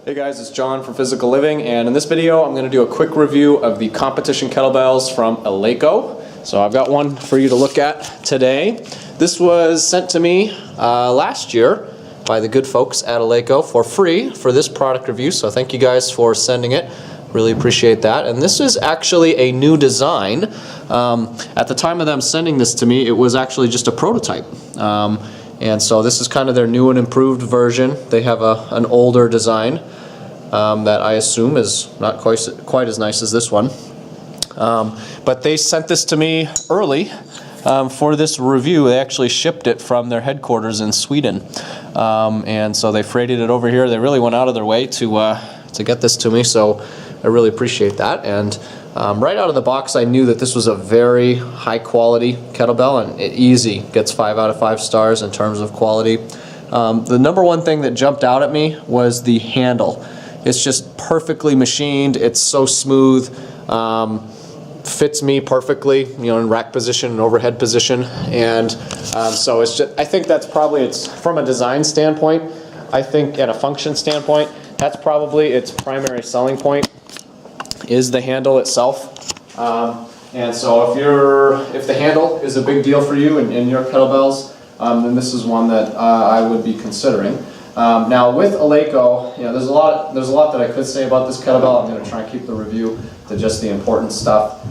Hey guys, it's John from Physical Living, and in this video I'm going to do a quick review of the competition kettlebells from Eleiko. So I've got one for you to look at today. This was sent to me last year by the good folks at Eleiko for free for this product review, so thank you guys for sending it. Really appreciate that. And this is actually a new design. At the time of them sending this to me, it was actually just a prototype. And so this is kind of their new and improved version. They have an older design that I assume is not quite as nice as this one. But they sent this to me early for this review. They actually shipped it from their headquarters in Sweden. And so they freighted it over here. They really went out of their way to get this to me, so I really appreciate that. And right out of the box, I knew that this was a very high quality kettlebell, and it easy gets 5 out of 5 stars in terms of quality. The number one thing that jumped out at me was the handle. It's just perfectly machined. It's so smooth. Fits me perfectly, you know, in rack position and overhead position. And so it's just, I think that's probably, it's from a design standpoint, I think, and a function standpoint, that's probably its primary selling point, is the handle itself. And so if the handle is a big deal for you in your kettlebells, then this is one that I would be considering. Now with Eleiko, you know, there's a lot that I could say about this kettlebell. I'm going to try and keep the review to just the important stuff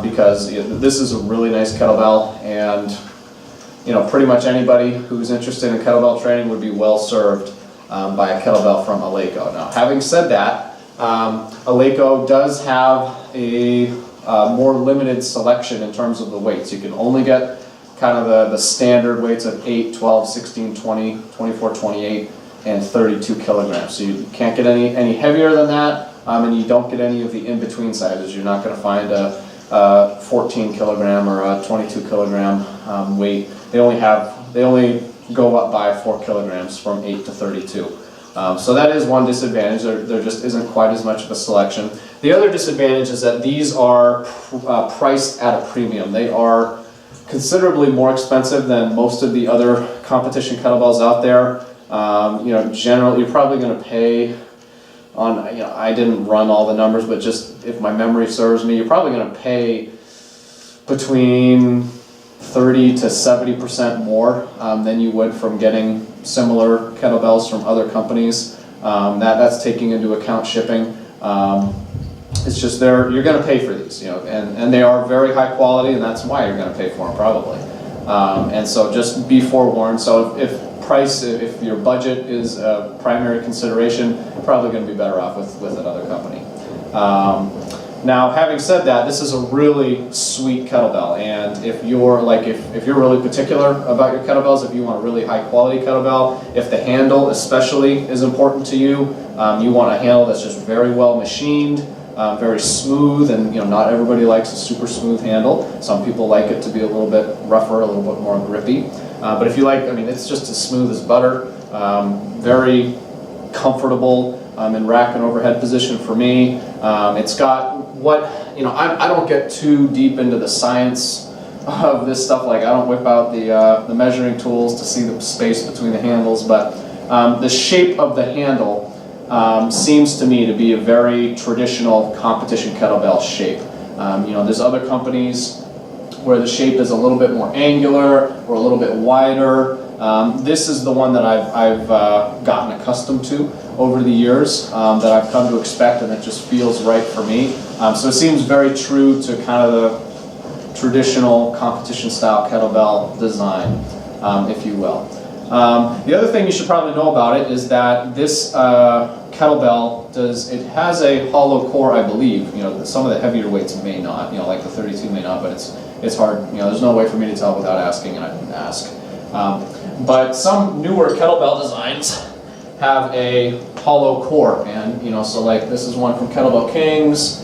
because this is a really nice kettlebell, and you know, pretty much anybody who's interested in kettlebell training would be well served by a kettlebell from Eleiko. Now, having said that, Eleiko does have a more limited selection in terms of the weights. You can only get kind of the standard weights of 8, 12, 16, 20, 24, 28, and 32 kilograms. So you can't get any heavier than that, and you don't get any of the in-between sizes. You're not going to find a 14 kilogram or a 22 kilogram weight. They only go up by 4 kilograms from 8 to 32. So that is one disadvantage. There just isn't quite as much of a selection. The other disadvantage is that these are priced at a premium. They are considerably more expensive than most of the other competition kettlebells out there. You know, generally you're probably going to pay on, you know, I didn't run all the numbers, but just if my memory serves me, you're probably going to pay between 30 to 70% more than you would from getting similar kettlebells from other companies. That's taking into account shipping. It's just you're going to pay for these, you know, and they are very high quality, and that's why you're going to pay for them probably. And so just be forewarned. So if your budget is a primary consideration, you're probably going to be better off with another company. Now, having said that, this is a really sweet kettlebell, and if you're really particular about your kettlebells, if you want a really high quality kettlebell, if the handle especially is important to you, you want a handle that's just very well machined, very smooth, and you know, not everybody likes a super smooth handle. Some people like it to be a little bit rougher, a little bit more grippy. But if you like, I mean, it's just as smooth as butter, very comfortable in rack and overhead position for me. It's got I don't get too deep into the science of this stuff. Like, I don't whip out the measuring tools to see the space between the handles, but the shape of the handle seems to me to be a very traditional competition kettlebell shape. You know, there's other companies where the shape is a little bit more angular or a little bit wider. This is the one that I've gotten accustomed to over the years, that I've come to expect, and it just feels right for me. So it seems very true to kind of the traditional competition style kettlebell design, if you will. The other thing you should probably know about it is that this kettlebell has a hollow core, I believe. You know, some of the heavier weights may not, you know, like the 32 may not, but it's hard, you know, there's no way for me to tell without asking, and I didn't ask. But some newer kettlebell designs have a hollow core, and you know, so like this is one from Kettlebell Kings.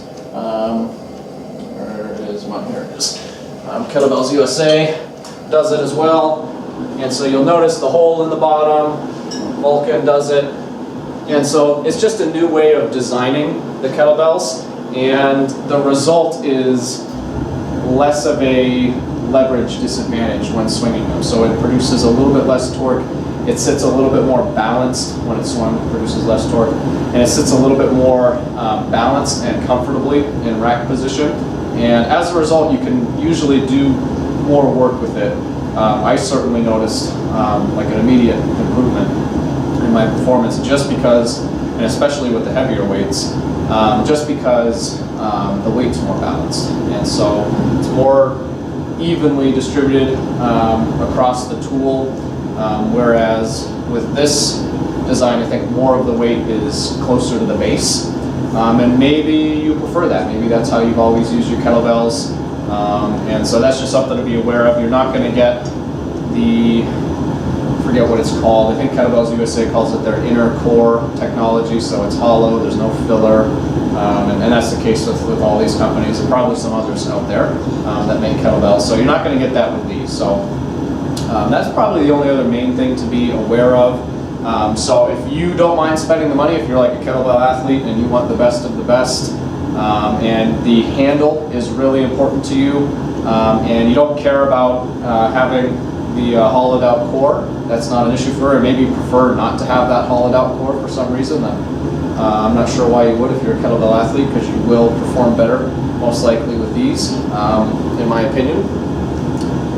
Where is one? Here it is. Kettlebells USA does it as well, and so you'll notice the hole in the bottom. Vulcan does it, and so it's just a new way of designing the kettlebells, and the result is less of a leverage disadvantage when swinging them. So it produces a little bit less torque it sits a little bit more balanced when it's swung, produces less torque, and it sits a little bit more balanced and comfortably in rack position. And as a result, you can usually do more work with it. I certainly noticed like an immediate improvement in my performance just because, and especially with the heavier weights, just because the weight's more balanced. And so it's more evenly distributed across the tool, whereas with this design, I think more of the weight is closer to the base. And maybe you prefer that. Maybe that's how you've always used your kettlebells. And so that's just something to be aware of. You're not going to get the, I forget what it's called, I think Kettlebells USA calls it their inner core technology, so it's hollow, there's no filler, and that's the case with all these companies, and probably some others out there that make kettlebells. So you're not going to get that with these. So that's probably the only other main thing to be aware of. So if you don't mind spending the money, if you're like a kettlebell athlete and you want the best of the best, and the handle is really important to you, and you don't care about having the hollowed out core, that's not an issue for you. Maybe you prefer not to have that hollowed out core for some reason, then I'm not sure why you would if you're a kettlebell athlete, because you will perform better most likely with these, in my opinion,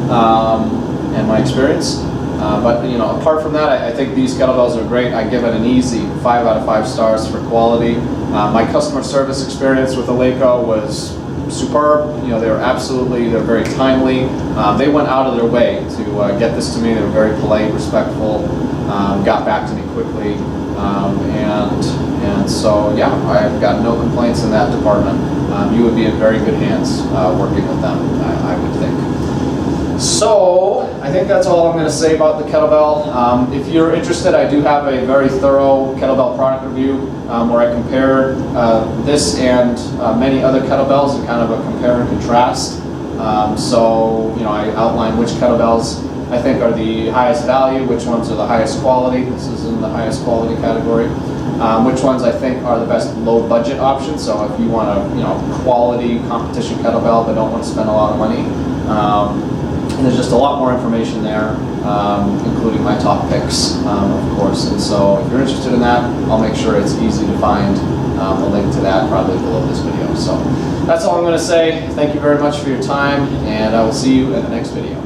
and my experience. But you know, apart from that, I think these kettlebells are great. I give it an easy 5 out of 5 stars for quality. My customer service experience with Eleiko was superb. You know, they're very timely. They went out of their way to get this to me. They were very polite, respectful, got back to me quickly, and so yeah, I've got no complaints in that department. You would be in very good hands working with them, I would think. So I think that's all I'm going to say about the kettlebell. If you're interested, I do have a very thorough kettlebell product review where I compared this and many other kettlebells in kind of a compare and contrast. So you know, I outline which kettlebells I think are the highest value, which ones are the highest quality. This is in the highest quality category. Which ones I think are the best low budget options. So if you want a quality competition kettlebell but don't want to spend a lot of money. And there's just a lot more information there, including my top picks, of course. And so if you're interested in that, I'll make sure it's easy to find a link to that probably below this video. So that's all I'm going to say. Thank you very much for your time, and I will see you in the next video.